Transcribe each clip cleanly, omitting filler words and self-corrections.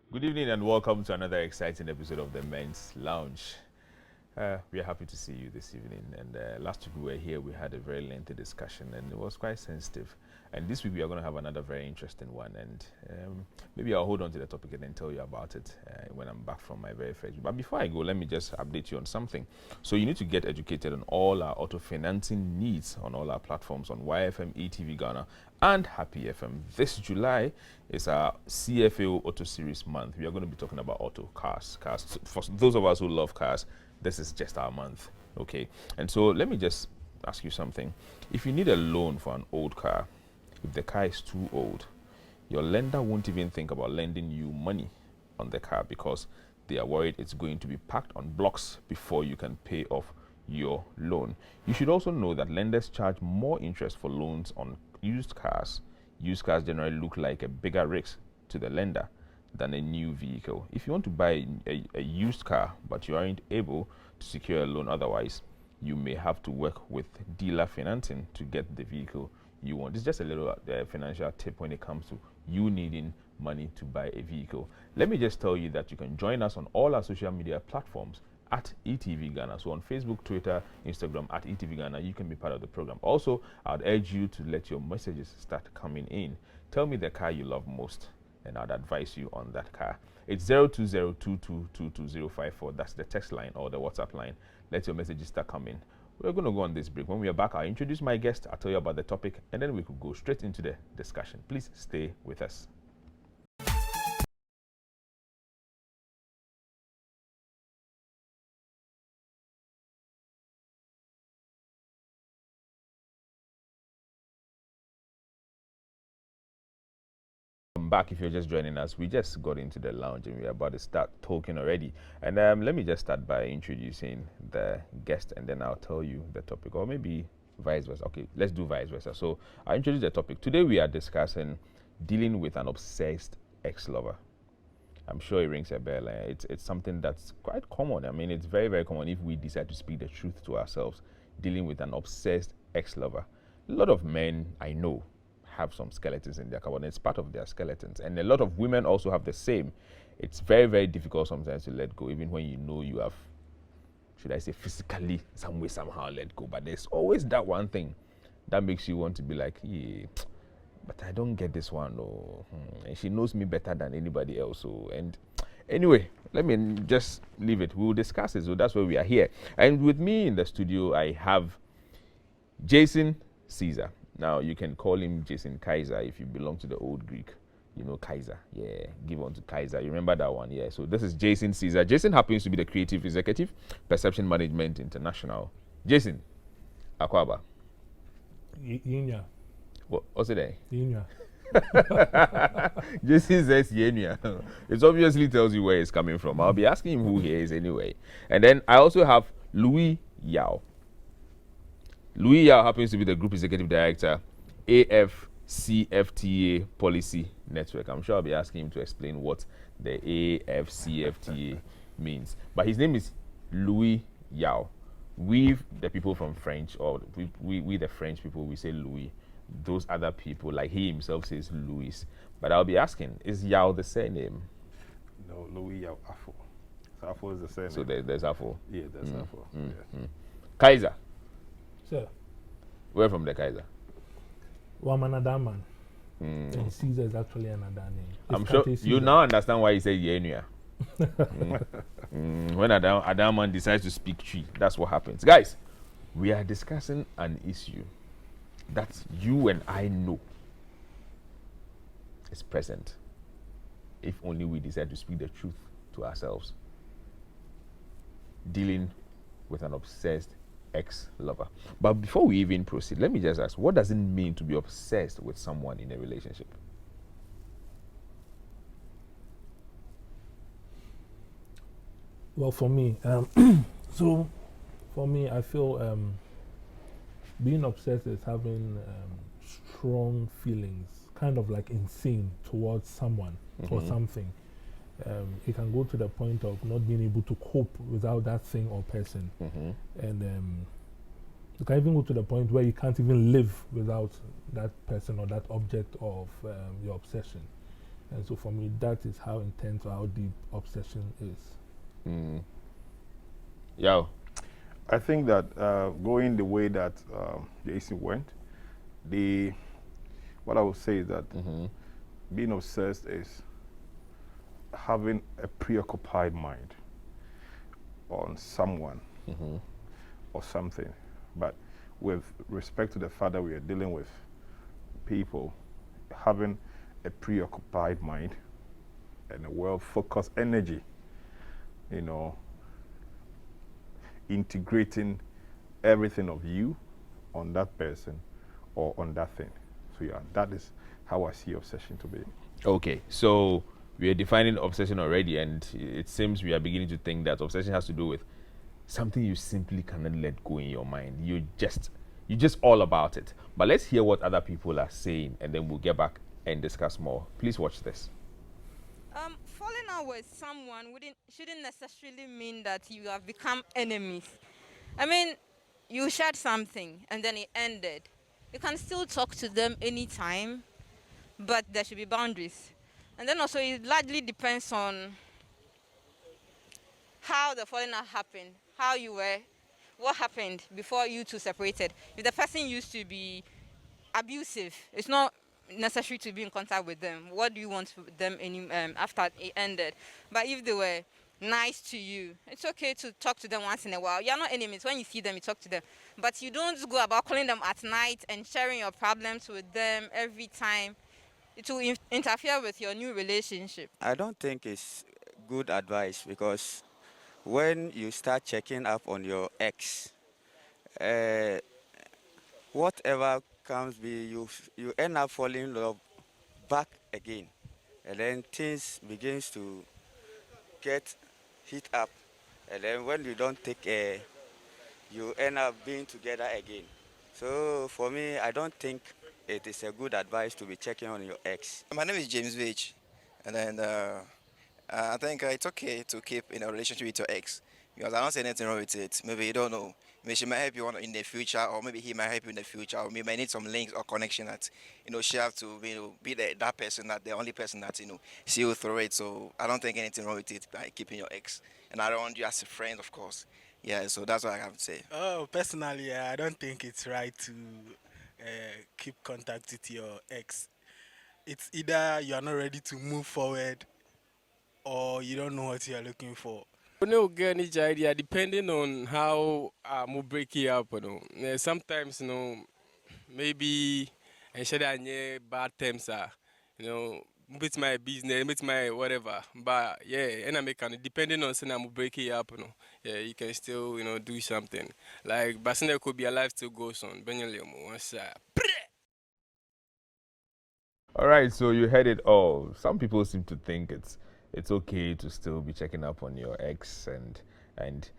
Good evening and welcome to another exciting episode of the Men's Lounge. We are happy to see you this evening. And last week we were here, we had a very lengthy discussion and it was quite sensitive. And this week we are going to have another very interesting one. And maybe I'll hold on to the topic and then tell you about it when I'm back from my very first. But before I go, let me just update you on something. So you need to get educated on all our auto financing needs on all our platforms on YFM, ETV Ghana, and Happy FM. This July is our CFAO Auto Series month. We are going to be talking about auto cars. So for those of us who love cars, this is just our month, okay? And so let me just ask you something. If you need a loan for an old car, if the car is too old, your lender won't even think about lending you money on the car because they are worried it's going to be packed on blocks before you can pay off your loan. You should also know that lenders charge more interest for loans on used cars. Used cars generally look like a bigger risk to the lender than a new vehicle. If you want to buy a used car but you aren't able to secure a loan otherwise, you may have to work with dealer financing to get the vehicle you want. It's just a little financial tip when it comes to you needing money to buy a vehicle. Let me just tell you that you can join us on all our social media platforms at ETV Ghana. So on Facebook, Twitter, Instagram at ETV Ghana, you can be part of the program. Also, I'd urge you to let your messages start coming in. Tell me the car you love most and I'd advise you on that car. It's 02022222054. That's the text line or the WhatsApp line. Let your messages start coming. We're going to go on this break. When we are back, I'll introduce my guest, I'll tell you about the topic, and then we could go straight into the discussion. Please stay with us. Back if you're just joining us. We just got into the lounge and we're about to start talking already. And let me just start by introducing the guest and then I'll tell you the topic, or maybe vice versa. Okay, let's do vice versa. So I'll introduce the topic. Today we are discussing dealing with an obsessed ex-lover. I'm sure it rings a bell. It's something that's quite common. I mean, it's very, very common if we decide to speak the truth to ourselves, dealing with an obsessed ex-lover. A lot of men I know have some skeletons in their cupboard. It's part of their skeletons. And a lot of women also have the same. It's very, very difficult sometimes to let go, even when you know you have, should I say, physically, some way, somehow let go. But there's always that one thing that makes you want to be like, yeah, but I don't get this one. Oh, and she knows me better than anybody else. Oh, and anyway, let me just leave it. We'll discuss it. So that's why we are here. And with me in the studio, I have Jason Caesar. Now, you can call him Jason Kaiser if you belong to the old Greek. You know, Kaiser. Yeah, give on to Kaiser. You remember that one? Yeah. So this is Jason Caesar. Jason happens to be the creative executive, Perception Management International. Jason, Akwaba. Yinya. What's it there? Yinya. Jason says Yenya. It obviously tells you where it's coming from. I'll be asking him who he is anyway. And then I also have Louis Yao. Louis Yao happens to be the Group Executive Director, AFCFTA Policy Network. I'm sure I'll be asking him to explain what the AFCFTA means. But his name is Louis Yao. We, the people from French, or we the French people, we say Louis. Those other people, like he himself says Louis. But I'll be asking, is Yao the surname? No, Louis Yao Afo. So Afo is the surname. So there's Afo. Yeah, that's Afo. Yeah. Kaiser. Sir, Where from the Kaiser? Wamanadaman. And Caesar is actually another name. I'm sure you now understand why he said Yenya. When Adaman decides to speak tree, that's what happens. Guys, we are discussing an issue that you and I know is present. If only we decide to speak the truth to ourselves. Dealing with an obsessed ex-lover. But before we even proceed, let me just ask, what does it mean to be obsessed with someone in a relationship? Well, for me, I feel being obsessed is having strong feelings, kind of like insane towards someone or something. It can go to the point of not being able to cope without that thing or person. And it can even go to the point where you can't even live without that person or that object of your obsession. And so for me, that is how intense or how deep obsession is. Yeah. I think that going the way that Jason went, what I would say is that being obsessed is having a preoccupied mind on someone or something. But with respect to the fact that we are dealing with people, having a preoccupied mind and a well-focused energy, you know, integrating everything of you on that person or on that thing. So yeah, that is how I see obsession to be. Okay, so we are defining obsession already, and it seems we are beginning to think that obsession has to do with something you simply cannot let go in your mind. You're just all about it. But let's hear what other people are saying, and then we'll get back and discuss more. Please watch this. Falling out with someone shouldn't necessarily mean that you have become enemies. I mean, you shared something and then it ended. You can still talk to them anytime, but there should be boundaries. And then also it largely depends on how the falling out happened, how you were, what happened before you two separated. If the person used to be abusive, it's not necessary to be in contact with them. What do you want with them after it ended? But if they were nice to you, it's okay to talk to them once in a while. You're not enemies. When you see them, you talk to them. But you don't go about calling them at night and sharing your problems with them every time. It will interfere with your new relationship. I don't think it's good advice, because when you start checking up on your ex, whatever comes, you end up falling in love back again, and then things begins to get heat up, and then when you don't take care, you end up being together again. So for me, I don't think it is a good advice to be checking on your ex. My name is James Vage, and then I think it's okay to keep in a relationship with your ex, because I don't see anything wrong with it. Maybe you don't know. Maybe she might help you in the future, or maybe he might help you in the future, or maybe might need some links or connection that she have to be that person, that the only person that see you through it. So I don't think anything wrong with it by keeping your ex, and I don't want you as a friend, of course. Yeah, so that's what I have to say. Oh, personally, I don't think it's right to keep contact with your ex. It's either you are not ready to move forward, or you don't know what you are looking for. No get any idea depending on how we break it up. Sometimes maybe and share that bad terms are with my business, with my whatever. But yeah, and I make depending on saying I'm break it up. Yeah, you can still do something like but there could be a life to go on. All right, so you heard it all. Some people seem to think it's okay to still be checking up on your ex, and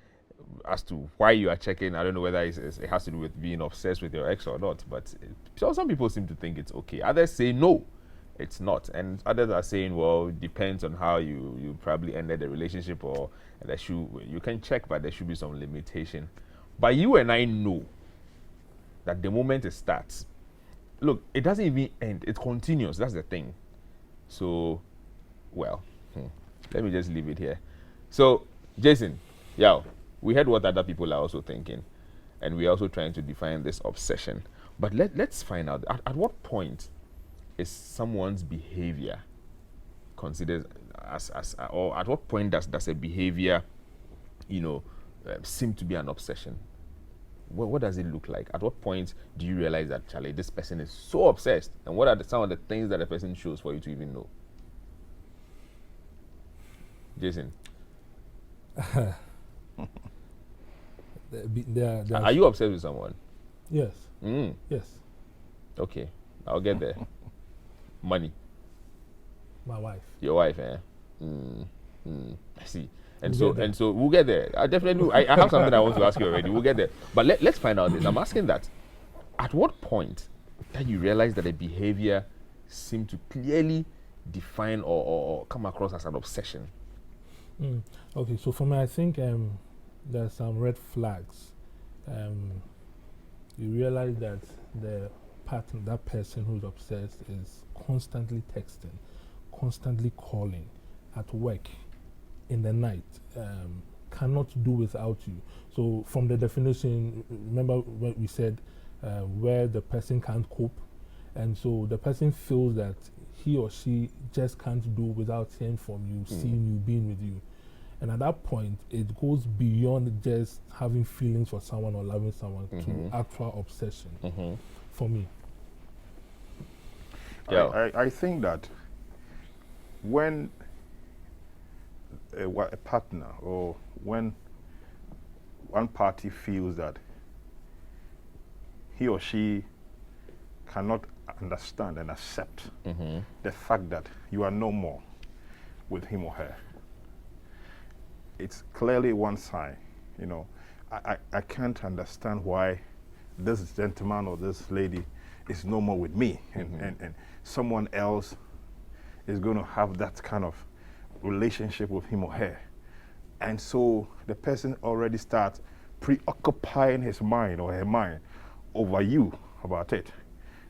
as to why you are checking, I don't know whether it has to do with being obsessed with your ex or not, but some people seem to think it's okay. Others say no, it's not, and others are saying, well, it depends on how you probably ended the relationship, or you can check, but there should be some limitation. But you and I know that the moment it starts, look, it doesn't even end, it continues. That's the thing. So, well, let me just leave it here. So, Jason, we heard what other people are also thinking, and we're also trying to define this obsession. But let's find out at what point is someone's behavior considered or at what point does a behavior, seem to be an obsession? What does it look like? At what point do you realize that, Charlie, this person is so obsessed? And what are some of the things that a person shows for you to even know? Jason? Are you obsessed with someone? Yes. Yes. Okay, I'll get there. Money. My wife. Your wife, eh? I see. And so we'll get there. I definitely. I have something I want to ask you already. We'll get there. But let's find out this. I'm asking that. At what point can you realize that a behavior seems to clearly define or come across as an obsession? Okay, so for me, I think there's some red flags. You realize that that person who's obsessed is constantly texting, constantly calling at work in the night, cannot do without you. So from the definition, remember what we said, where the person can't cope, and so the person feels that he or she just can't do without hearing from you, seeing you, being with you. And at that point, it goes beyond just having feelings for someone or loving someone to actual obsession for me. I think that when a partner or when one party feels that he or she cannot understand and accept the fact that you are no more with him or her, it's clearly one sign. You know, I can't understand why this gentleman or this lady is no more with me, and someone else is going to have that kind of relationship with him or her. And so the person already starts preoccupying his mind or her mind over you about it.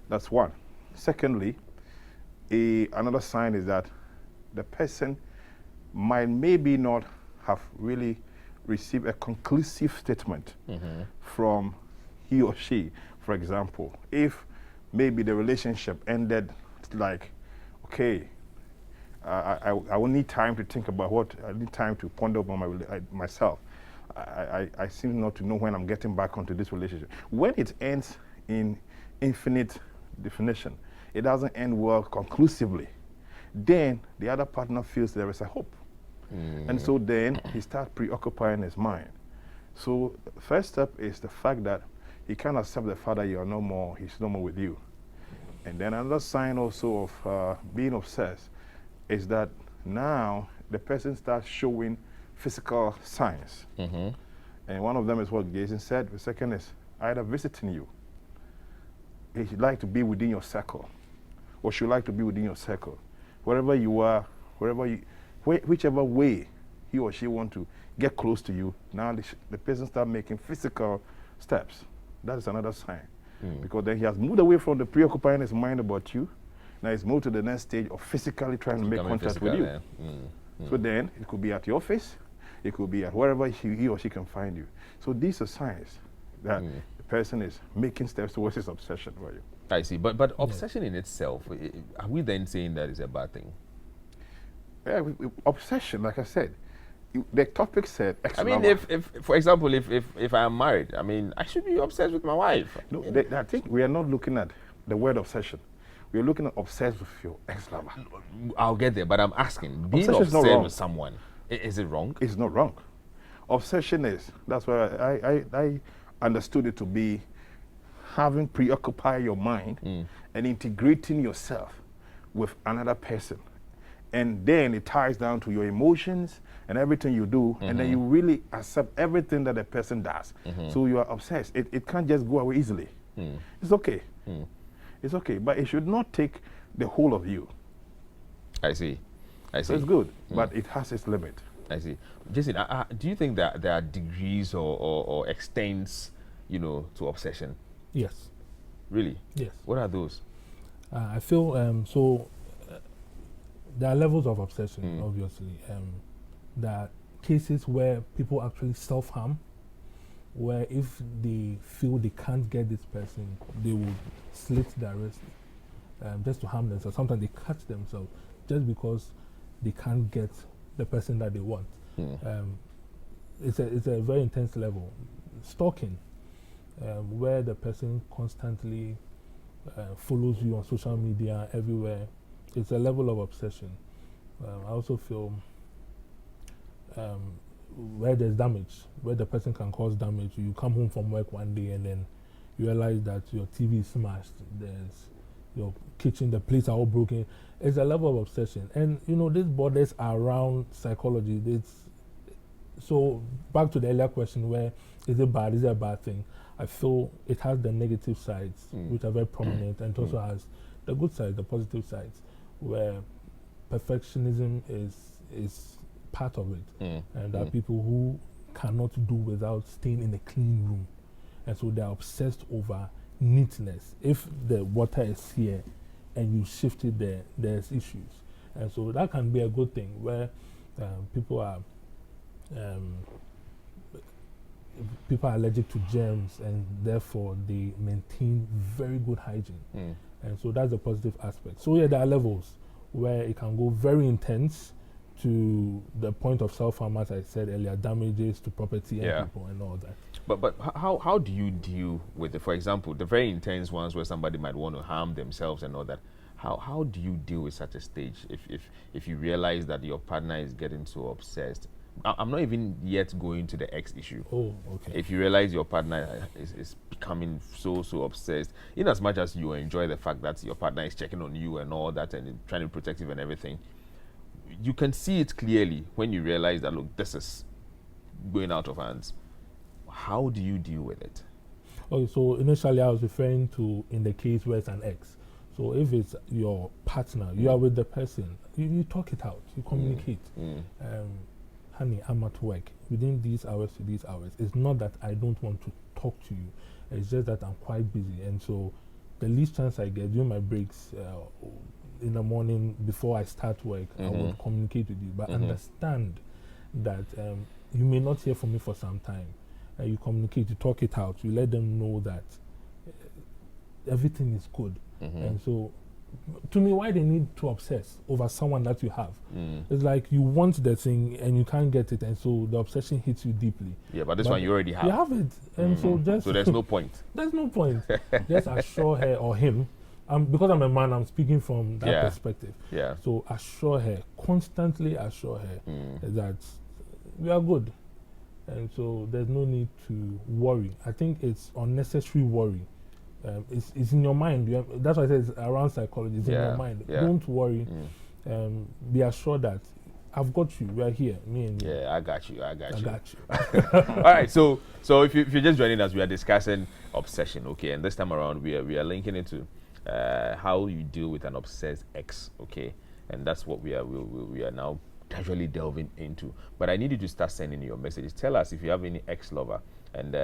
That's one. Secondly, another sign is that the person might maybe not have really received a conclusive statement from he or she. For example, if maybe the relationship ended like, okay, I will need time to think about what, I need time to ponder upon myself. I seem not to know when I'm getting back onto this relationship. When it ends in infinite definition, it doesn't end well conclusively, then the other partner feels there is a hope. And so then he starts preoccupying his mind. So first step is the fact that he can't accept the fact that you are no more, he's no more with you. And then another sign also of being obsessed is that now the person starts showing physical signs. And one of them is what Jason said. The second is either visiting you. He'd like to be within your circle, or she'd like to be within your circle. Wherever you are, whichever way he or she want to get close to you, now the person starts making physical steps. That is another sign. Because then he has moved away from the preoccupying his mind about you. Now he's moved to the next stage of physically trying to make contact with you. So then it could be at your office, it could be at wherever he or she can find you. So these are signs that the person is making steps towards his obsession for you. I see. But obsession in itself, are we then saying that is a bad thing? Yeah, obsession, like I said, the topic said X I mean, if for example, if I am married, I mean, I should be obsessed with my wife. No, I think we are not looking at the word obsession. We are looking at obsessed with your ex-lover. I'll get there, but I'm asking, being Obsession is not obsessed wrong. with someone, is it wrong? It's not wrong. Obsession is, that's why I understood it to be having preoccupied your mind and integrating yourself with another person. And then it ties down to your emotions and everything you do, and then you really accept everything that the person does. So you are obsessed. It can't just go away easily. It's okay. It's okay, but it should not take the whole of you. I see. So it's good, but it has its limit. I see. Jason, do you think that there are degrees or extents, you know, to obsession? Yes. Really? Yes. What are those? I feel there are levels of obsession, obviously. There are cases where people actually self-harm, where if they feel they can't get this person, they would slit their wrist just to harm themselves. Sometimes they cut themselves just because they can't get the person that they want. It's a very intense level. Stalking, where the person constantly follows you on social media, everywhere. It's a level of obsession. I also feel where there's damage, where the person can cause damage. You come home from work one day and then you realize that your TV is smashed, there's your kitchen, the plates are all broken. It's a level of obsession. And, you know, these borders are around psychology. So back to the earlier question, where is it bad, is it a bad thing? I feel it has the negative sides, which are very prominent, and it also has the good sides, the positive sides, where perfectionism is part of it. And there are people who cannot do without staying in a clean room. And so they're obsessed over neatness. If the water is here and you shift it there, there's issues. And so that can be a good thing where people are allergic to germs, and therefore they maintain very good hygiene. And so that's a positive aspect. So yeah, there are levels where it can go very intense to the point of self-harm, as I said earlier, damages to property and people and all that. But how do you deal with it? For example, the very intense ones where somebody might want to harm themselves and all that. How do you deal with such a stage if you realize that your partner is getting so obsessed? I'm not even yet going to the ex issue. Oh, okay. If you realize your partner is becoming so obsessed, in as much as you enjoy the fact that your partner is checking on you and all that and trying to protect you and everything, you can see it clearly when you realize that, look, this is going out of hands. How do you deal with it? Okay, so initially I was referring to in the case where it's an ex. So if it's your partner, you are with the person, you talk it out, you communicate. Honey, I'm at work within these hours to these hours. It's not that I don't want to talk to you. It's just that I'm quite busy. And so the least chance I get during my breaks in the morning before I start work, I would communicate with you. But understand that you may not hear from me for some time. You communicate, you talk it out, you let them know that everything is good. And so, to me, why they need to obsess over someone that you have? It's like you want the thing and you can't get it, and so the obsession hits you deeply. Yeah, but this one you already have. You have it, and so there's no point. There's no point. Just assure her or him. Because I'm a man, I'm speaking from that perspective. Yeah. So assure her, constantly assure her that we are good, and so there's no need to worry. I think it's unnecessary worry. It's in your mind. That's why I said it's around psychology. It's in your mind. Don't worry. Be assured that I've got you. We are here, me and you. Yeah, I got you. I got you. All right. So if you're just joining us, we are discussing obsession. Okay, and this time around we are linking it to how you deal with an obsessed ex. Okay, and that's what we are now casually delving into. But I need you to start sending your messages. Tell us if you have any ex-lover, and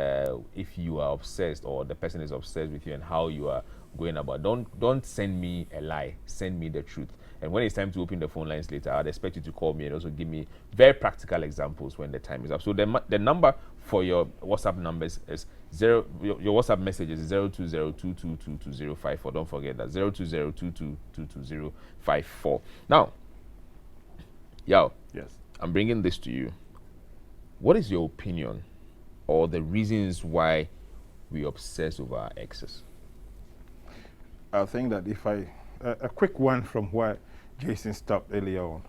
if you are obsessed or the person is obsessed with you, and how you are going about. Don't send me a lie. Send me the truth. And when it's time to open the phone lines later, I'd expect you to call me and also give me very practical examples when the time is up. So the number for your WhatsApp numbers is your WhatsApp message is 02022222054. Don't forget that 02022222054. Now, Yao. Yes. I'm bringing this to you. What is your opinion or the reasons why we obsess over our exes? I think that if a quick one from where Jason stopped earlier on,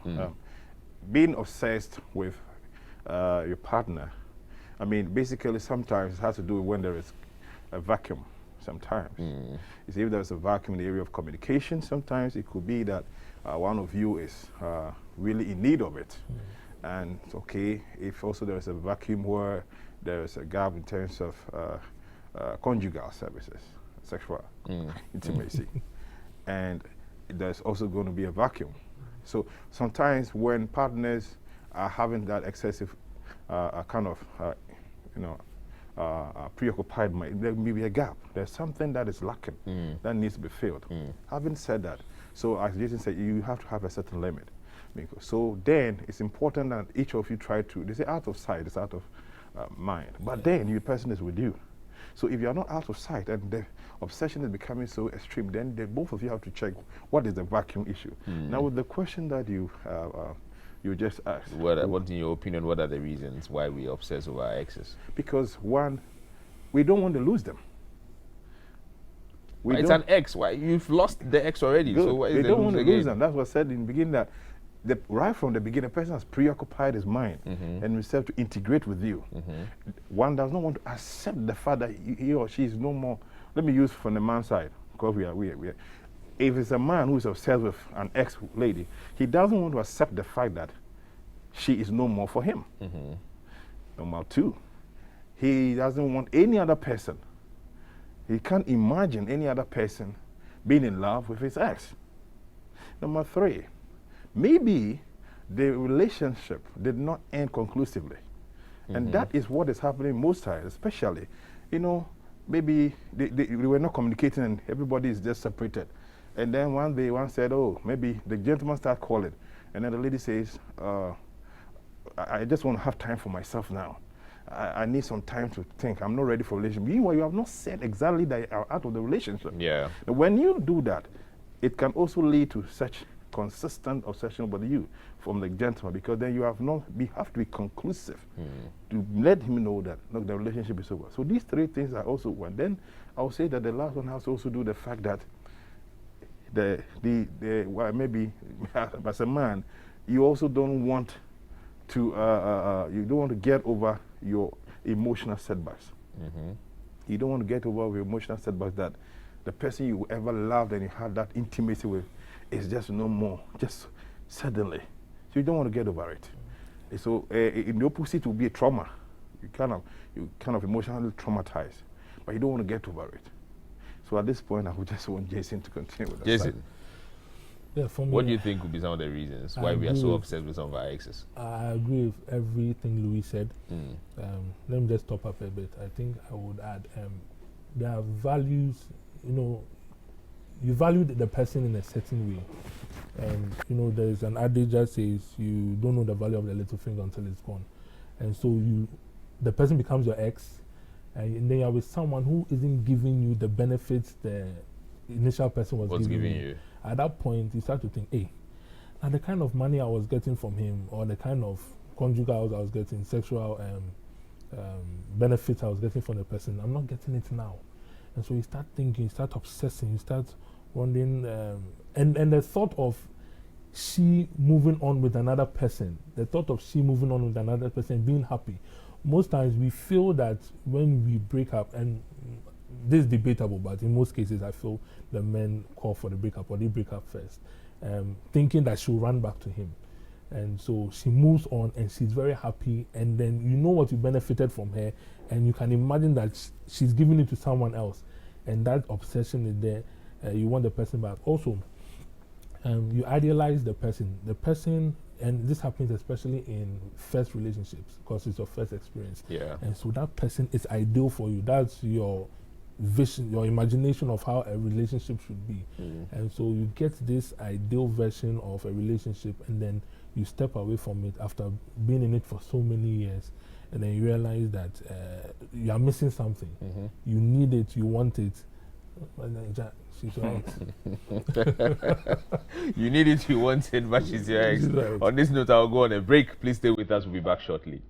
being obsessed with your partner, I mean, basically sometimes it has to do with when there is a vacuum. Sometimes, you see, if there's a vacuum in the area of communication, sometimes it could be that one of you is really in need of it. And it's okay if also there's a vacuum where there's a gap in terms of conjugal services, sexual intimacy. And there's also going to be a vacuum. So sometimes when partners are having that excessive kind of, preoccupied mind, there may be a gap. There's something that is lacking that needs to be filled. Having said that, so as Jason said, you have to have a certain limit. So then it's important that each of you try to, they say out of sight is out of mind. But then your person is with you. So if you're not out of sight and the obsession is becoming so extreme, then both of you have to check what is the vacuum issue. Now with the question that you just asked. What in your opinion, what are the reasons why we obsess over our exes? Because one, we don't want to lose them. It's an ex. Why? You've lost the ex already. Good. So why is they don't want to again? lose them. That's what I said in the beginning, that right from the beginning, the person has preoccupied his mind and himself to integrate with you. One does not want to accept the fact that he or she is no more. Let me use from the man's side, because we are. If it's a man who is obsessed with an ex-lady, he doesn't want to accept the fact that she is no more for him. Number two, he doesn't want any other person. He can't imagine any other person being in love with his ex. Number three, maybe the relationship did not end conclusively. And that is what is happening most times, especially, maybe they were not communicating and everybody is just separated. And then one day, one said, oh, maybe the gentleman started calling. And then the lady says, I just want to have time for myself now. I need some time to think. I'm not ready for a relationship. Meanwhile, you have not said exactly that you are out of the relationship. Yeah. When you do that, it can also lead to such consistent obsession about you from the gentleman, because then you have to be conclusive to let him know that, look, the relationship is over. So these three things are also one. Then I would say that the last one has to also do the fact that well, maybe as a man, you also don't want to get over your emotional setbacks. You don't want to get over your emotional setbacks that the person you ever loved and you had that intimacy with is just no more, just suddenly. So you don't want to get over it. So in the opposite will be a trauma. You kind of emotionally traumatized, but you don't want to get over it. So at this point, I would just want Jason to continue with that. Jason, yeah, for me, what do you think would be some of the reasons why we are so obsessed with some of our exes? I agree with everything Louis said. Let me just top up a bit. I think I would add, there are values, you value the person in a certain way. There's an adage that says you don't know the value of the little finger until it's gone. And so the person becomes your ex, and then you're with someone who isn't giving you the benefits the initial person was giving you. At that point, you start to think, hey, now the kind of money I was getting from him, or the kind of conjugal I was getting, sexual benefits I was getting from the person, I'm not getting it now. And so you start thinking, you start obsessing, you start wondering, and the thought of she moving on with another person, being happy. Most times we feel that when we break up, and this is debatable, but in most cases I feel the men call for the breakup, or they break up first, thinking that she'll run back to him. And so she moves on and she's very happy, and then you know what you benefited from her, and you can imagine that she's giving it to someone else, and that obsession is there. You want the person back. Also, you idealize the person, and this happens especially in first relationships because it's your first experience. Yeah. And so that person is ideal for you. That's your vision, your imagination of how a relationship should be. And so you get this ideal version of a relationship, and then you step away from it after being in it for so many years, and then you realize that you are missing something. You need it, you want it. She's your ex. You need it, you want it, but she's your ex. Right. On this note, I'll go on a break. Please stay with us. We'll be back shortly.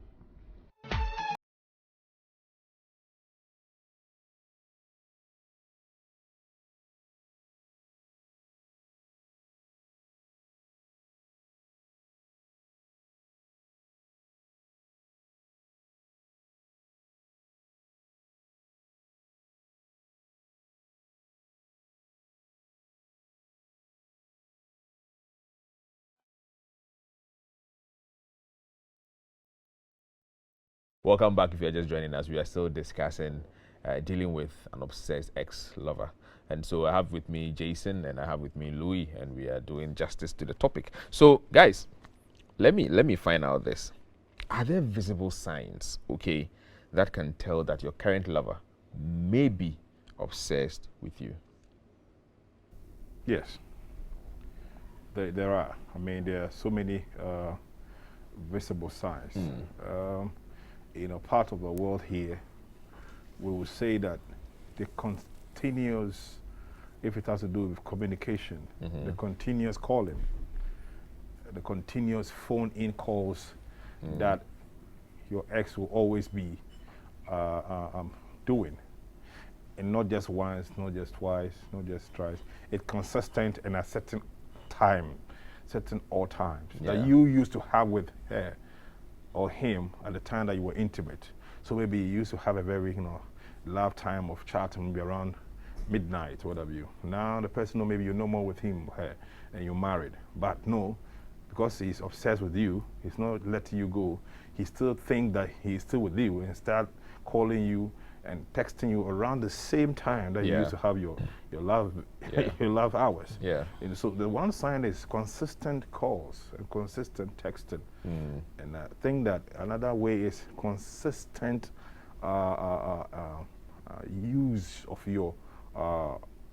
Welcome back. If you're just joining us, we are still discussing dealing with an obsessed ex-lover. And so I have with me Jason, and I have with me Louis, and we are doing justice to the topic. So guys, let me find out this. Are there visible signs, okay, that can tell that your current lover may be obsessed with you? Yes. There are. I mean, there are so many visible signs. Part of the world here, we will say that the continuous, if it has to do with communication, the continuous calling, the continuous phone-in calls that your ex will always be doing. And not just once, not just twice, not just thrice. It's consistent and at certain time, certain all times that you used to have with her or him at the time that you were intimate. So maybe you used to have a very, love time of chatting, maybe around midnight, whatever you. Now the person, maybe you're no more with him or her, and you're married. But no, because he's obsessed with you, he's not letting you go. He still thinks that he's still with you, and start calling you and texting you around the same time that you used to have your love your love hours. And so the one sign is consistent calls and consistent texting. And I think that another way is consistent use of your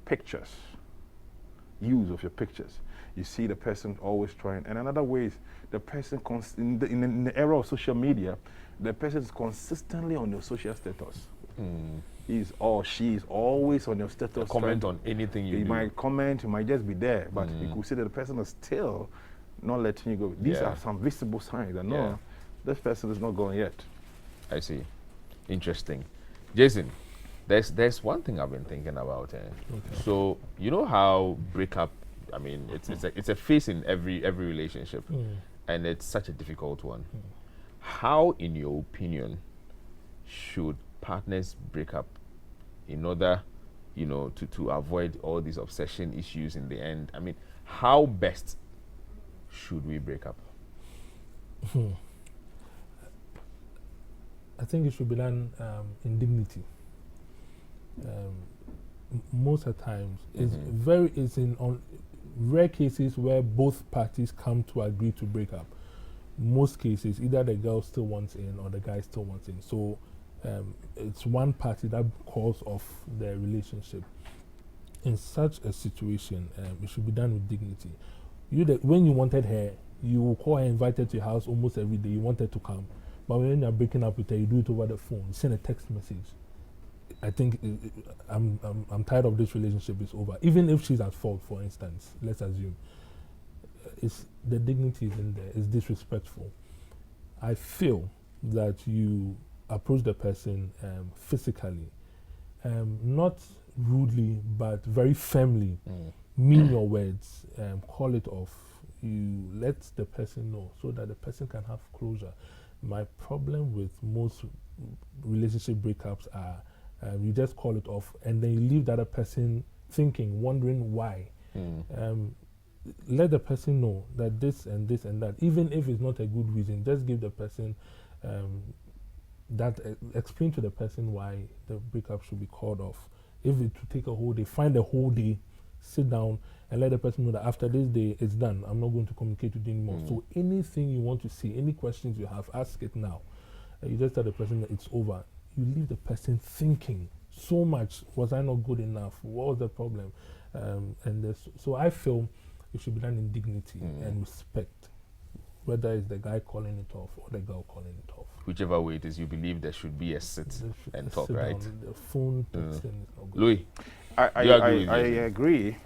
pictures. use of your pictures. You see the person always trying. And another way is the person, in the era of social media, the person is consistently on your social status. He's or she is always on your status. Comment on anything you do. Might comment, you might just be there, but you could see that the person is still not letting you go. These are some visible signs that no, this person is not going yet. I see. Interesting. Jason, there's one thing I've been thinking about. So you know how breakup, I mean, it's a phase in every relationship, and it's such a difficult one. How, in your opinion, should partners break up in order, to avoid all these obsession issues in the end? I mean, how best should we break up? I think it should be done in dignity. Most of the times, it's in rare cases where both parties come to agree to break up. Most cases, either the girl still wants in or the guy still wants in. So it's one party that calls off the relationship. In such a situation, it should be done with dignity. When you wanted her, you will call her, invited to your house almost every day. You wanted to come. But when you're breaking up with her, you do it over the phone. You send a text message. I think I'm tired of this relationship. It's over. Even if she's at fault, for instance, let's assume. The dignity is in there. It's disrespectful. I feel that you approach the person physically, not rudely, but very firmly. Mean your words. Call it off. You let the person know so that the person can have closure. My problem with most relationship breakups are you just call it off and then you leave the other person thinking, wondering why. Let the person know that this and this and that, even if it's not a good reason, just give the person explain to the person why the breakup should be called off. If it to take a whole day, find a whole day, sit down and let the person know that after this day it's done. I'm not going to communicate with you anymore. So anything you want to see, any questions you have, ask it now. You just tell the person that it's over. You leave the person thinking so much. Was I not good enough? What was the problem? So I feel it should be done in dignity and respect, whether it's the guy calling it off or the girl calling it off. Whichever way it is, you believe there should be a sit and talk, right? The phone texting is not good. Louis, I agree,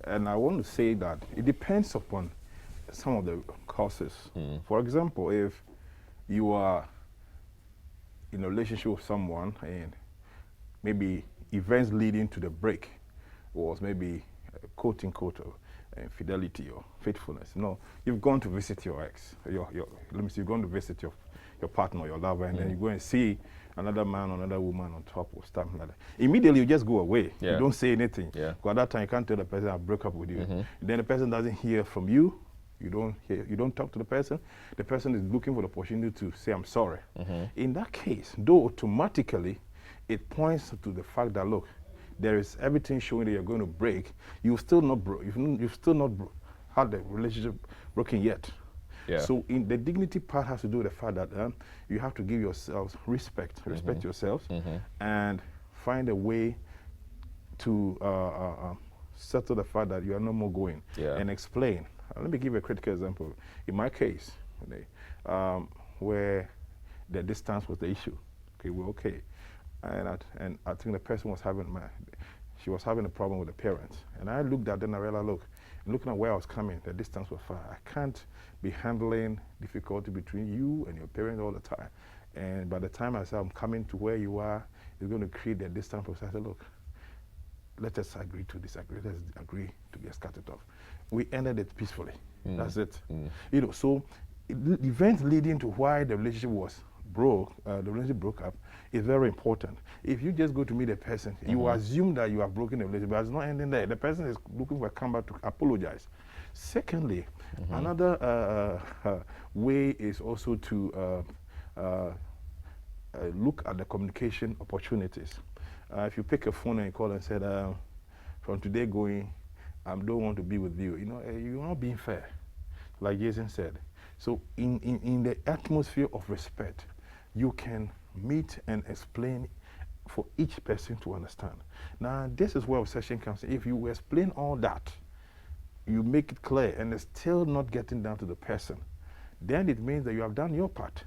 and I want to say that it depends upon some of the causes. For example, if you are in a relationship with someone and maybe events leading to the break was maybe quote unquote fidelity or faithfulness. No, you've gone to visit your ex, you've gone to visit your partner or your lover, and then you go and see another man or another woman on top or something like that. Immediately you just go away. You don't say anything. Because at that time you can't tell the person I broke up with you. Then the person doesn't hear from you. You don't talk to the person. The person is looking for the opportunity to say I'm sorry. In that case, though automatically it points to the fact that look, there is everything showing that you're going to break. You've still not had the relationship broken yet. So in the dignity part has to do with the fact that you have to give yourselves respect yourselves, and find a way to settle the fact that you are no more going, and explain. Let me give you a critical example. In my case, where the distance was the issue, we're okay. And I think the person was having a problem with the parents. And I looked at them and I realized, look, looking at where I was coming, the distance was far. I can't be handling difficulty between you and your parents all the time. And by the time I said I'm coming to where you are, it's going to create that distance. So I said, look, let us agree to disagree. Let's agree to get cut it off. We ended it peacefully. That's it. So the events leading to why the relationship was the relationship broke up is very important. If you just go to meet a person, you assume that you have broken the relationship, but it's not ending there. The person is looking for a comeback to apologize. Secondly, another way is also to look at the communication opportunities. If you pick a phone and you call and said, from today going, I don't want to be with you, you're not being fair, like Jason said. So in the atmosphere of respect, you can meet and explain for each person to understand. Now, this is where obsession comes in. If you explain all that, you make it clear and it's still not getting down to the person, then it means that you have done your part.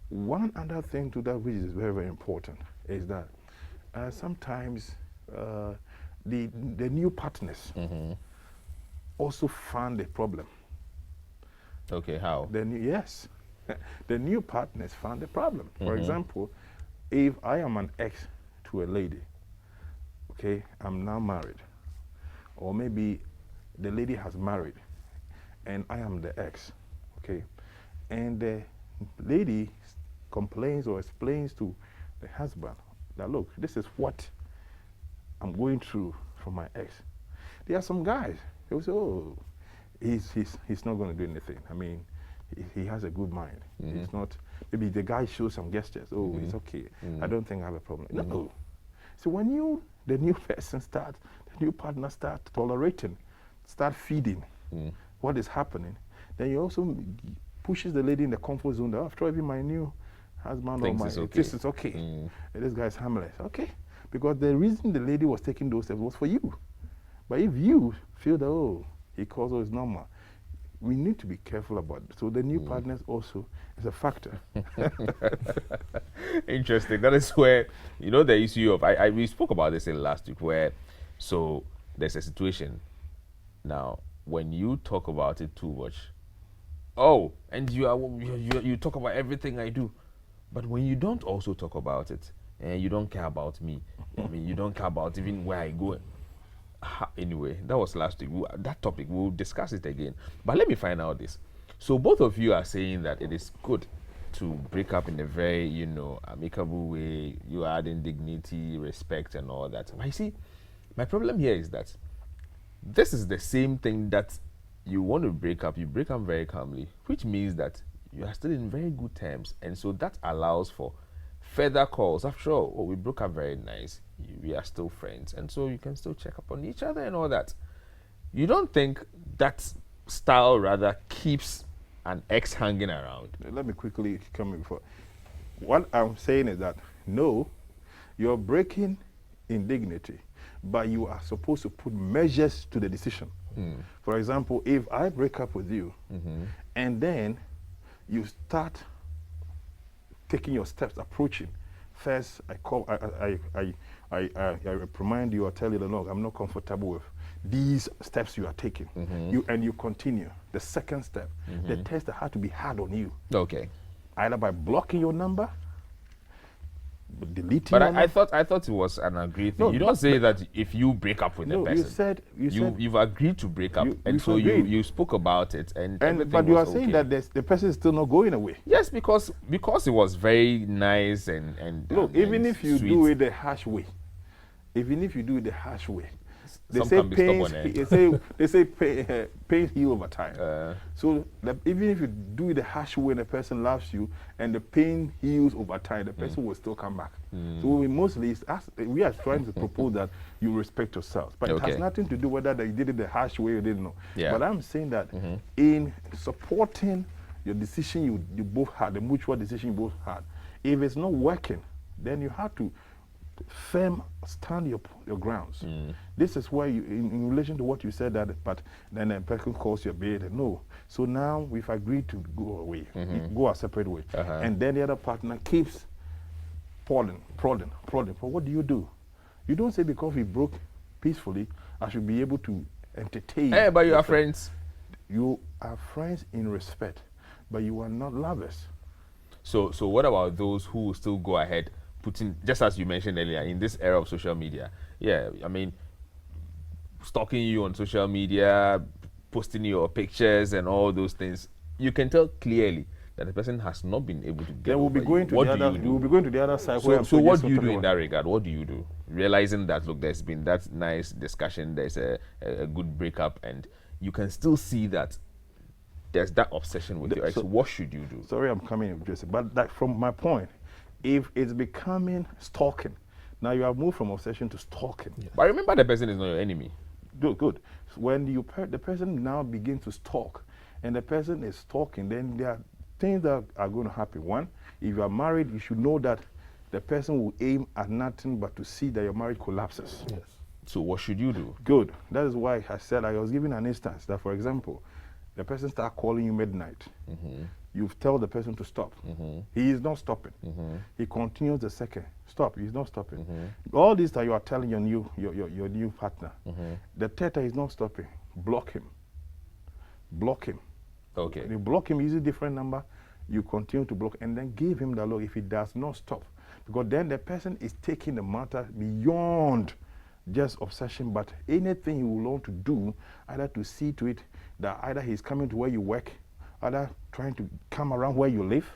One other thing to that which is very, very important is that sometimes the new partners also found a problem. Okay, how? Yes, the new partners found a problem. For example, if I am an ex to a lady, okay, I'm now married, or maybe the lady has married and I am the ex, okay, and the lady complains or explains to the husband that, look, this is what I'm going through from my ex. There are some guys, they will say, oh, he's not going to do anything. I mean, he has a good mind. He's not, maybe the guy shows some gestures, oh, it's okay. I don't think I have a problem. No. So when the new person starts, the new partner starts tolerating, start feeding what is happening, then you also pushes the lady in the comfort zone that, after all, even my new husband or my this is okay. This guy is harmless. Okay. Because the reason the lady was taking those steps was for you. But if you feel that, oh, he calls it's normal, we need to be careful about it. So the new partners also is a factor. Interesting. That is where, you know, the issue of, we spoke about this in last week, where, so there's a situation. Now, when you talk about it too much, oh, and you talk about everything I do, but when you don't also talk about it, and you don't care about me, I mean, you don't care about even where I go. Anyway, that was last week. That topic, we'll discuss it again. But let me find out this. So both of you are saying that it is good to break up in a very, you know, amicable way. You add in dignity, respect, and all that. But you see, my problem here is that this is the same thing that you want to break up. You break up very calmly, which means that you are still in very good terms. And so that allows for further calls. After all, oh, we broke up very nice. We are still friends. And so you can still check up on each other and all that. You don't think that style rather keeps an ex hanging around? Let me quickly come in before. What I'm saying is that, no, you're breaking in dignity, but you are supposed to put measures to the decision. For example, if I break up with you and then you start taking your steps, approaching, first I remind you or tell you that, look, I'm not comfortable with these steps you are taking. You continue. The second step, the test that had to be hard on you. Okay. Either by blocking your number, deleting. But I thought it was an agreed thing. No, you don't say that if you break up with a person. You've agreed to break up, and so you spoke about it, and everything but you are was saying okay. that the person is still not going away. Yes, because it was very nice and look, even and if you sweet. do it the harsh way, they Some say can be pains. stubborn, They say pains heal over time. So even if you do it the harsh way, and the person loves you, and the pain heals over time, the person will still come back. So we are trying to propose that you respect yourself, but it has nothing to do whether they did it the harsh way or didn't know. Yeah. But I'm saying that in supporting your decision you both had, the mutual decision you both had, if it's not working, then you have to stand your grounds. This is why you, in relation to what you said, that but then a person calls your bed, no. So now we've agreed to go away, go our separate way, and then the other partner keeps prodding. But what do? You don't say because we broke peacefully, I should be able to entertain. Hey, but you are friends. You are friends in respect, but you are not lovers. So what about those who still go ahead putting, just as you mentioned earlier, in this era of social media? Yeah, I mean, stalking you on social media, posting your pictures and all those things. You can tell clearly that the person has not been able to get. Then we'll be going to the other. We'll be going to the other side. So what do you do in that regard? What do you do? Realizing that, look, there's been that nice discussion, there's a good breakup, and you can still see that there's that obsession with your ex. What should you do? Sorry, I'm coming in, Joseph, but that, from my point, if it's becoming stalking, now you have moved from obsession to stalking. Yeah. But remember, the person is not your enemy. Good. When the person now begins to stalk, and the person is stalking, then there are things that are going to happen. One, if you are married, you should know that the person will aim at nothing but to see that your marriage collapses. Yes. So what should you do? Good. That is why I said I was giving an instance that, for example, the person start calling you midnight. You tell the person to stop. He is not stopping. He continues the second. Stop. He's not stopping. All this that you are telling your new partner. The third is not stopping. Block him. Block him. Okay. You block him, use a different number. You continue to block, and then give him the look if he does not stop, because then the person is taking the matter beyond just obsession, but anything he will want to do, either to see to it that either he's coming to where you work, either trying to come around where you live,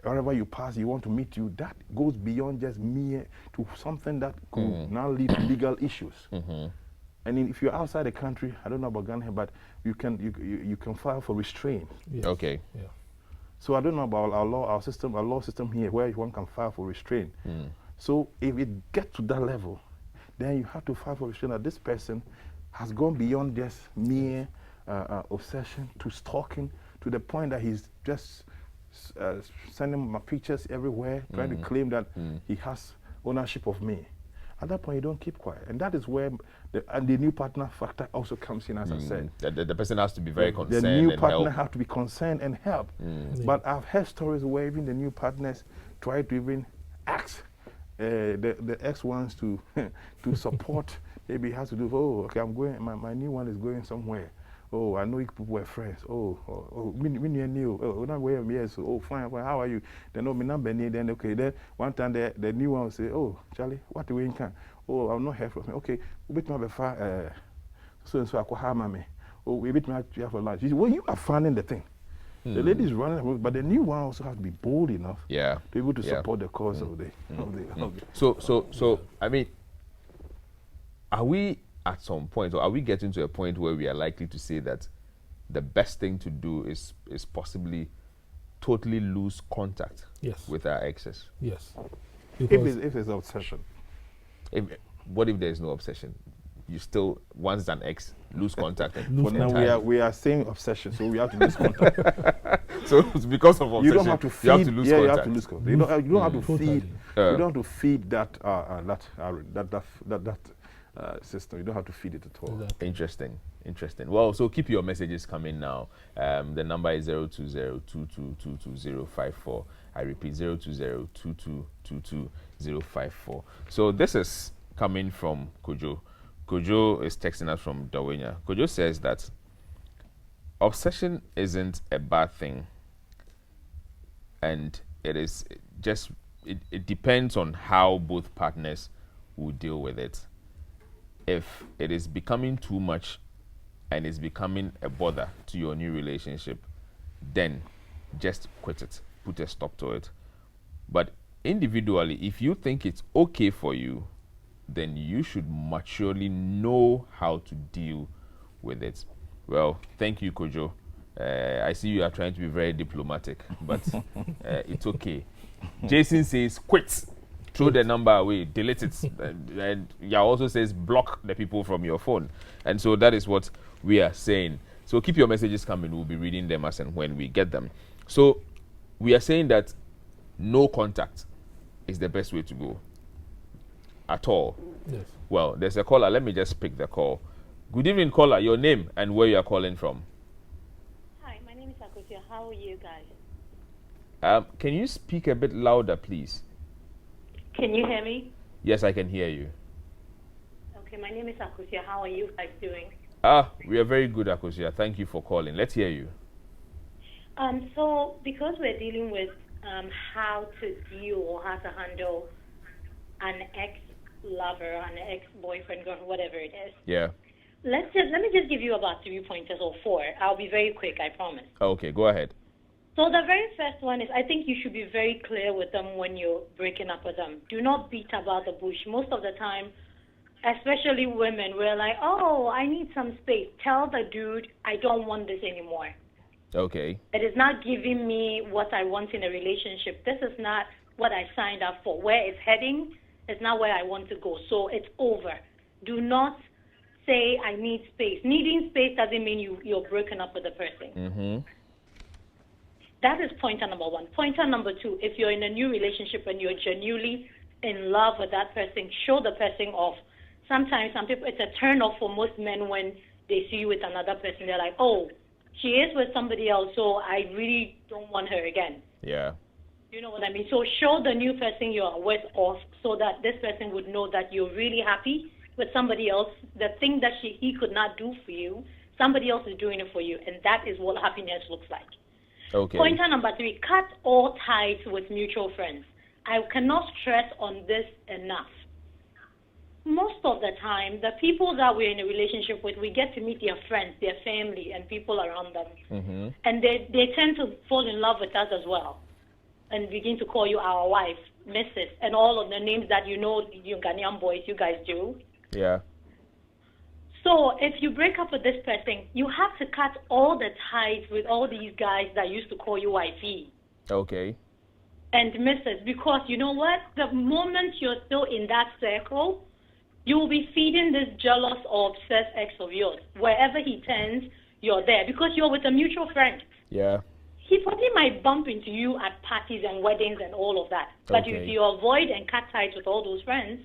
wherever you pass, you want to meet you, that goes beyond just mere to something that could now lead to legal issues. And if you're outside the country, I don't know about Ghana, but you can file for restraint. Yes. Okay. Yeah. So I don't know about our law system here, where one can file for restraint. So if it gets to that level, then you have to file for restraint that this person has gone beyond just mere obsession to stalking, to the point that he's just sending my pictures everywhere, trying to claim that he has ownership of me. At that point, you don't keep quiet. And that is where the new partner factor also comes in, as I said. The person has to be very concerned. The new and partner help. has to be concerned and help. But I've heard stories where even the new partners try to even ask the ex ones to to support. Maybe it has to do, oh, okay, I'm going, my new one is going somewhere. Oh, I know you people were friends. Me new. Oh, not where yes. Oh, fine. Well, how are you? Then no, me number. Then okay. Then one time the new one will say, oh, Charlie, what do we can? Oh, I'm not here from me. Okay, we bit my far. So and so I call her mommy. Oh, we bit my for lunch. She said, well, you are funding the thing. The lady is running, but the new one also has to be bold enough. Yeah. To be able to support the cause of the. So I mean, are we at some point, or are we getting to a point where we are likely to say that the best thing to do is possibly totally lose contact with our exes? Yes. If it's obsession. What if there is no obsession? You still, once an ex, lose contact. But now we are saying obsession, so we have to lose contact. So it's because of obsession, you don't have to feed. You have to lose contact. You have to lose contact. You don't have to Totally. feed. You don't have to feed that system. You don't have to feed it at all. Exactly. Interesting. Well, so keep your messages coming now. The number is 020-2222-2054. I repeat, 020-2222-054. So this is coming from Kojo. Kojo is texting us from Dawenya. Kojo says that obsession isn't a bad thing, and it is just, it depends on how both partners will deal with it. If it is becoming too much and it's becoming a bother to your new relationship, then just quit it, put a stop to it. But individually, if you think it's okay for you, then you should maturely know how to deal with it. Well, thank you, Kojo. I see you are trying to be very diplomatic, but it's okay. Jason says quit. Throw the number away, delete it. And Ya also says block the people from your phone. And so that is what we are saying. So keep your messages coming. We'll be reading them as and when we get them. So we are saying that no contact is the best way to go. At all. Yes. Well, there's a caller. Let me just pick the call. Good evening, caller. Your name and where you are calling from. Hi, my name is Akosia. How are you guys? Can you speak a bit louder, please? Can you hear me? Yes, I can hear you. Okay, my name is Akosia. How are you guys doing? We are very good, Akosia. Thank you for calling. Let's hear you. So because we're dealing with how to deal or how to handle an ex-lover, an ex-boyfriend, girlfriend, whatever it is. Yeah. Let me just give you about 3 pointers or 4. I'll be very quick, I promise. Okay, go ahead. So the very first one is, I think you should be very clear with them when you're breaking up with them. Do not beat about the bush. Most of the time, especially women, we're like, oh, I need some space. Tell the dude, I don't want this anymore. Okay. It is not giving me what I want in a relationship. This is not what I signed up for. Where it's heading is not where I want to go. So it's over. Do not say I need space. Needing space doesn't mean you're broken up with the person. Mm-hmm. That is pointer number 1. Pointer number 2, if you're in a new relationship and you're genuinely in love with that person, show the person off. sometimes some people, it's a turn off for most men when they see you with another person. They're like, oh, she is with somebody else, so I really don't want her again. Yeah. You know what I mean? So show the new person you're with off so that this person would know that you're really happy with somebody else. The thing that he could not do for you, somebody else is doing it for you, and that is what happiness looks like. Okay. Pointer number 3, cut all ties with mutual friends. I cannot stress on this enough. Most of the time, the people that we're in a relationship with, we get to meet their friends, their family, and people around them. Mm-hmm. And they tend to fall in love with us as well and begin to call you our wife, Mrs., and all of the names that you know you Ghanaian boys, you guys do. Yeah. So if you break up with this person, you have to cut all the ties with all these guys that used to call you wifey. Okay. And Mrs., because you know what? The moment you're still in that circle, you will be feeding this jealous or obsessed ex of yours. Wherever he turns, you're there because you're with a mutual friend. Yeah. He probably might bump into you at parties and weddings and all of that. But Okay. if you avoid and cut ties with all those friends,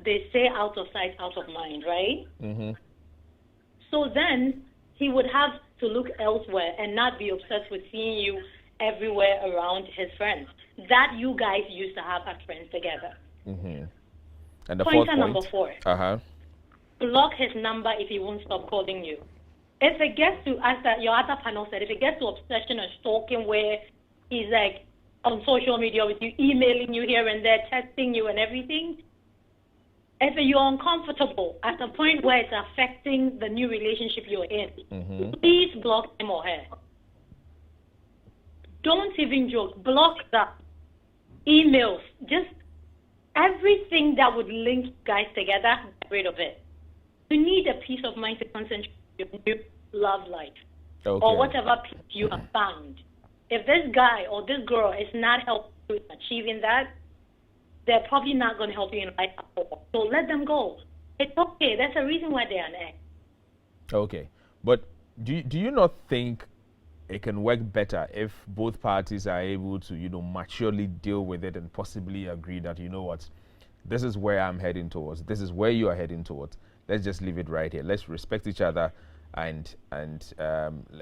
they say out of sight, out of mind, right? Mm-hmm. So then he would have to look elsewhere and not be obsessed with seeing you everywhere around his friends that you guys used to have as friends together. Mm-hmm. And the Pointer fourth point. number 4. Uh-huh. Block his number if he won't stop calling you. If it gets to, as your other panel said, if it gets to obsession and stalking where he's like on social media with you, emailing you here and there, texting you and everything, if you're uncomfortable at the point where it's affecting the new relationship you're in, please block him or her. Don't even joke. Block the emails. Just everything that would link you guys together, get rid of it. You need a peace of mind to concentrate on your new love life or whatever peace you have found. If this guy or this girl is not helping you in achieving that, they're probably not going to help you in life at all. So let them go. It's okay. That's a reason why they're an ex. Okay. But do you not think it can work better if both parties are able to, maturely deal with it and possibly agree that, you know what, this is where I'm heading towards. This is where you are heading towards. Let's just leave it right here. Let's respect each other and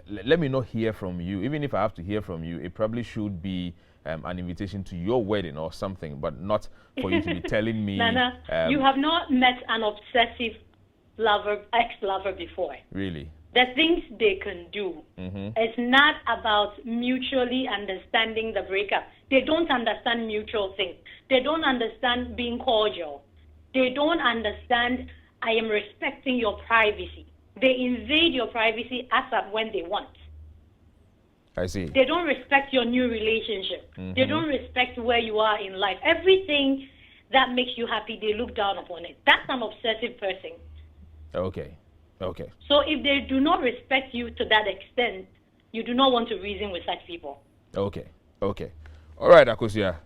let me not hear from you. Even if I have to hear from you, it probably should be an invitation to your wedding or something, but not for you to be telling me. Nana, you have not met an obsessive lover, ex-lover before. Really? The things they can do. It's not about mutually understanding the breakup. They don't understand mutual things. They don't understand being cordial. They don't understand I am respecting your privacy. They invade your privacy as at when they want. I see. They don't respect your new relationship. They don't respect where you are in life. Everything that makes you happy, they look down upon it. That's an obsessive person. Okay. Okay. So if they do not respect you to that extent, you do not want to reason with such people. Okay. Okay. All right, Akosua.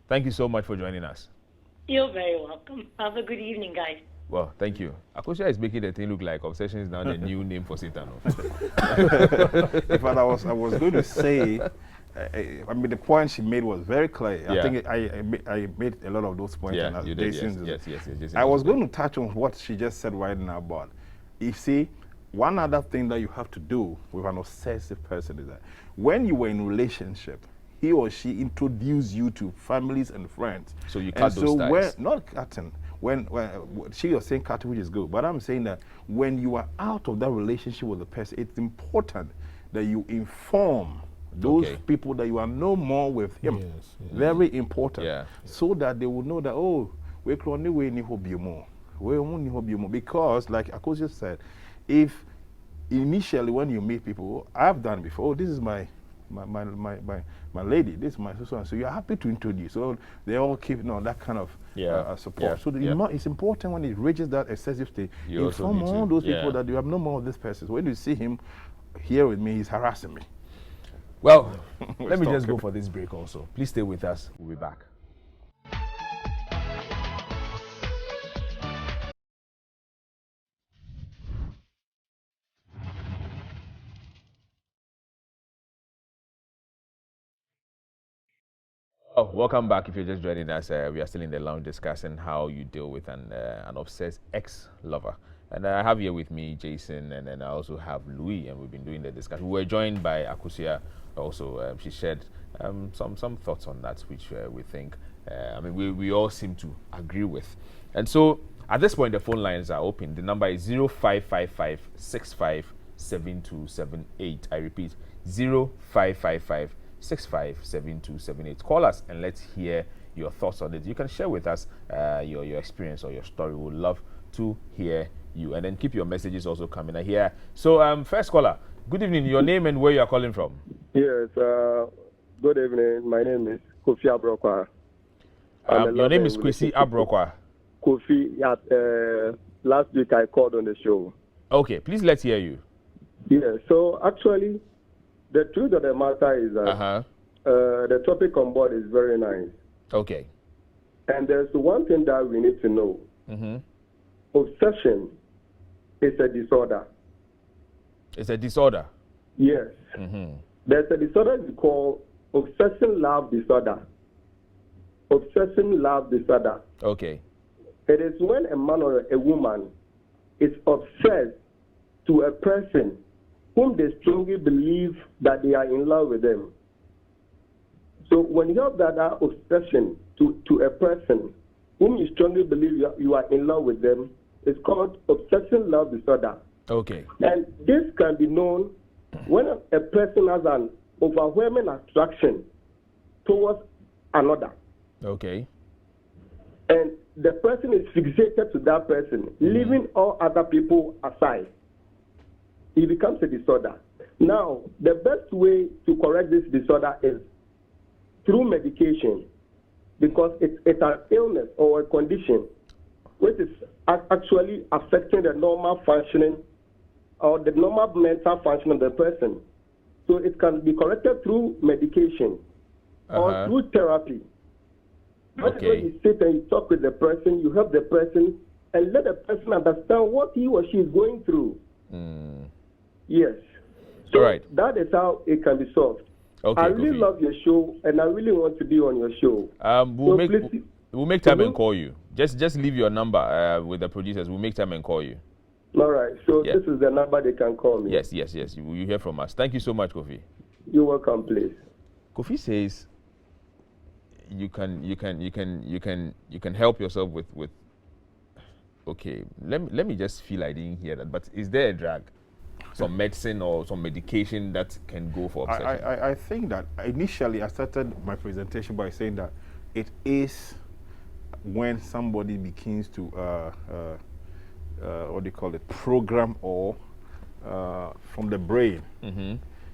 Thank you so much for joining us. You're very welcome. Have a good evening, guys. Well, thank you. Akosua is making the thing look like obsession is now the new name for Satan. In fact, I was going to say, I mean, the point she made was very clear. Yeah. I think I made a lot of those points. Yeah, and you did. Yes. I was going to touch on what she just said right now, but you see, one other thing that you have to do with an obsessive person is that when you were in a relationship, he or she introduced you to families and friends. So you cut those ties. When, not cutting. When she was saying cutting, which is good, but I'm saying that when you are out of that relationship with the person, it's important that you inform those people that you are no more with him. Yes. Very important. Yeah. So that they will know that, oh, we're currently waiting for more. Because, like Akosua said, if initially when you meet people, I've done before, oh, this is my lady, this is my sister, so you're happy to introduce. So they all keep that kind of support. So it's important when it reaches that excessive state, You inform all those people that you have no more of this person. So when you see him here with me, he's harassing me. Well, let me just go for this break also. Please stay with us. We'll be back. Oh, welcome back. If you're just joining us, we are still in the lounge discussing how you deal with an obsessed ex-lover. And I have here with me Jason, and then I also have Louis, and we've been doing the discussion. We were joined by Akusia also. She shared some thoughts on that, which we think, we all seem to agree with. And so at this point, the phone lines are open. The number is 0555 657278. I repeat, 0555 657278. Call us and let's hear your thoughts on it. You can share with us your experience or your story. We would love to hear you. And then keep your messages also coming here. So first caller, good evening. Your name and where you are calling from? Yes, good evening. My name is Kofi Abrokwa. Your name is Kwesi Abrokwa. Kofi, last week I called on the show. Okay, please let's hear you. Yeah, so actually, the truth of the matter is that the topic on board is very nice. Okay. And there's one thing that we need to know. Obsession is a disorder. It's a disorder? Yes. There's a disorder we call obsession-love disorder. Obsession-love disorder. Okay. It is when a man or a woman is obsessed to a person whom they strongly believe that they are in love with them. So when you have that obsession to a person whom you strongly believe you are in love with them, it's called obsession-love disorder. Okay. And this can be known when a person has an overwhelming attraction towards another. Okay. And the person is fixated to that person, leaving all other people aside. It becomes a disorder. Now, the best way to correct this disorder is through medication, because it's an illness or a condition which is actually affecting the normal functioning or the normal mental function of the person. So it can be corrected through medication or through therapy. That's when you sit and you talk with the person, you help the person, and let the person understand what he or she is going through. Yes. So that is how it can be solved. Okay, I really love your show, and I really want to be on your show. We'll make time and call you. Just leave your number with the producers. We'll make time and call you. All right. So this is the number they can call me. Yes. You hear from us. Thank you so much, Kofi. You're welcome, please. Kofi says you can help yourself with. Okay, let me just feel I didn't hear that. But is there a drug, some medicine or some medication that can go for obsession? I think that initially I started my presentation by saying that it is when somebody begins to what do you call it, program or from the brain.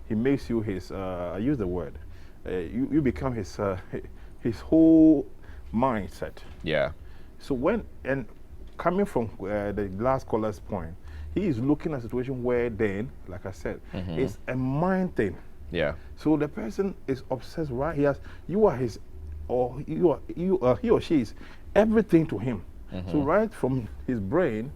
He makes you his I use the word you become his whole mindset. Yeah. So coming from the last caller's point, he is looking at a situation where then, like I said, it's a mind thing. Yeah. So the person is obsessed, right? You are his, or he or she is everything to him. So right from his brain,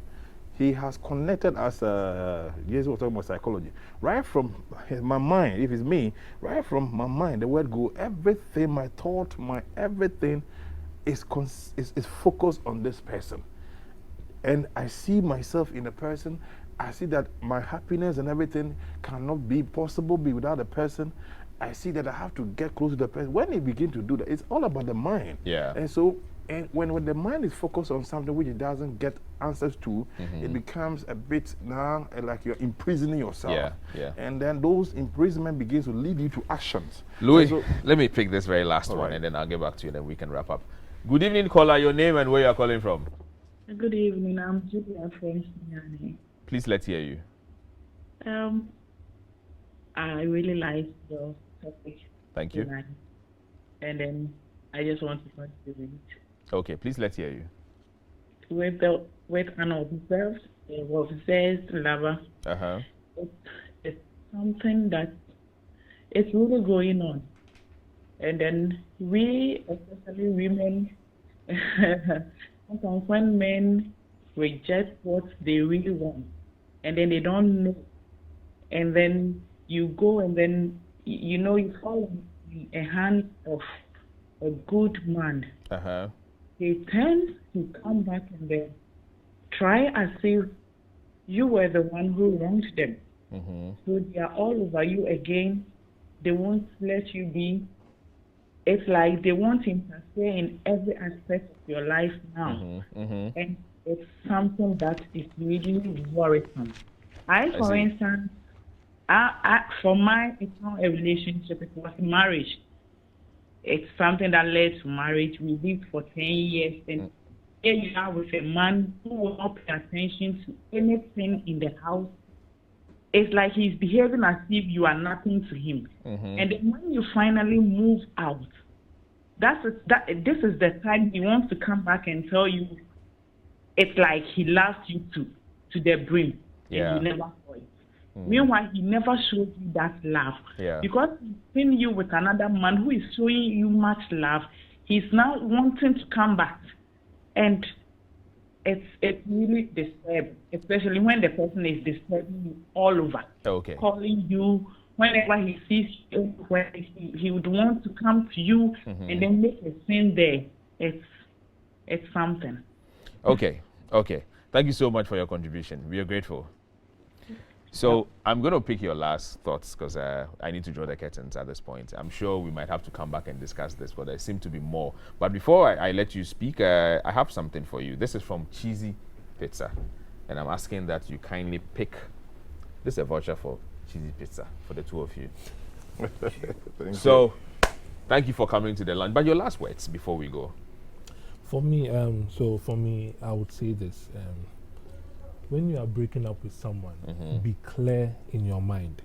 he has connected as yes, we're talking about psychology. Right from my mind, if it's me, right from my mind, the word go, everything, my thought, my everything is focused on this person. And I see myself in a person. I see that my happiness and everything cannot be possible without a person. I see that I have to get close to the person. When you begin to do that, it's all about the mind. Yeah. And so, when the mind is focused on something which it doesn't get answers to, it becomes a bit now like you're imprisoning yourself. Yeah. And then those imprisonment begins to lead you to actions. Louis, let me pick this very last one, and then I'll get back to you, and then we can wrap up. Good evening, caller. Your name and where you are calling from? Good evening. I'm Julia from Sinyani. Please, let's hear you. I really like your topic. Thank you. Tonight. And then I just want to contribute. Okay, please, let's hear you. With an obsessed lover, it's something that it's really going on. And then we, especially women, sometimes when men reject what they really want, and then they don't know, and then you go and then you fall in the hands of a good man, they tend to come back and then try as if you were the one who wronged them. So they are all over you again. They won't let you be. It's like they want to interfere in every aspect of your life now. And it's something that is really worrisome. For instance, for mine, it's not a relationship, it was marriage. It's something that led to marriage. We lived for 10 years, and here you are with a man who will not pay attention to anything in the house. It's like he's behaving as if you are nothing to him. And then when you finally move out, this is the time he wants to come back and tell you it's like he loves you to the brim. And you never saw it. Meanwhile, he never showed you that love. Because he's seen you with another man who is showing you much love, he's now wanting to come back. And it's really disturbing, especially when the person is disturbing you all over. Calling you whenever he sees you, when he would want to come to you and then make a scene there. It's something. Okay. Thank you so much for your contribution. We are grateful. So I'm going to pick your last thoughts because I need to draw the curtains at this point. I'm sure we might have to come back and discuss this, but there seem to be more. But before I let you speak, I have something for you. This is from Cheesy Pizza, and I'm asking that you kindly pick. This is a voucher for Cheesy Pizza for the two of you. Thank you for coming to the lunch. But your last words before we go. For me, I would say this. When you are breaking up with someone, be clear in your mind.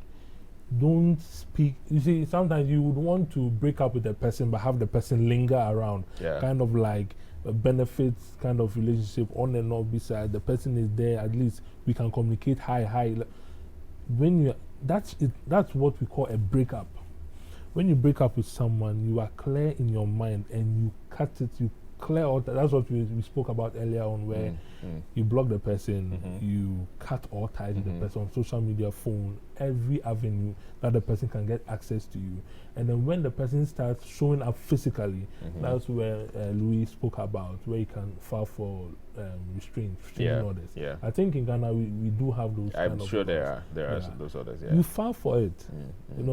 Don't speak. You see, sometimes you would want to break up with a person, but have the person linger around. Kind of like a benefits kind of relationship on and off beside. The person is there, at least we can communicate hi. That's what we call a breakup. When you break up with someone, you are clear in your mind and you cut it, you clear out. That's what we spoke about earlier on, where you block the person, you cut all ties with the person on social media, phone, every avenue that the person can get access to you. And then when the person starts showing up physically, that's where Louis spoke about, where you can file for restraining orders. I think in Ghana we do have those. I'm sure there are those orders. You file for it,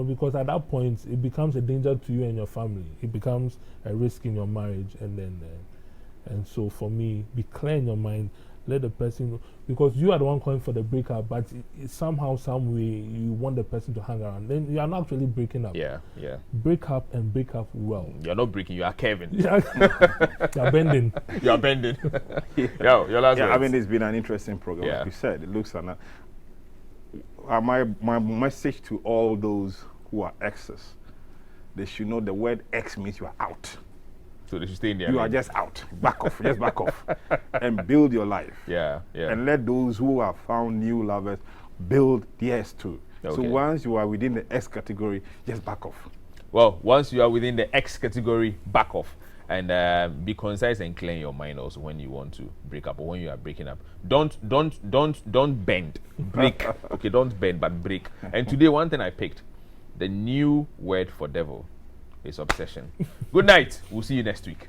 because at that point it becomes a danger to you and your family. It becomes a risk in your marriage, and so for me, be clear in your mind. Let the person, because you are the one calling for the breakup, but somehow, some way, you want the person to hang around. Then you are not actually breaking up. Break up and break up well. You're not breaking. You are Kevin. You are bending. You are bending. Yo, your last words. I mean, it's been an interesting program. Like you said, it looks like my message to all those who are exes, they should know the word X means you are out. So they should stay in there. You are just out. Back off. Just back off. And build your life. And let those who have found new lovers build theirs too. So once you are within the X category, just back off. Well, once you are within the X category, back off. And be concise and clear in your mind also when you want to break up or when you are breaking up. Don't bend. Break. Okay, don't bend, but break. And today, one thing I picked, the new word for devil is obsession. Good night. We'll see you next week.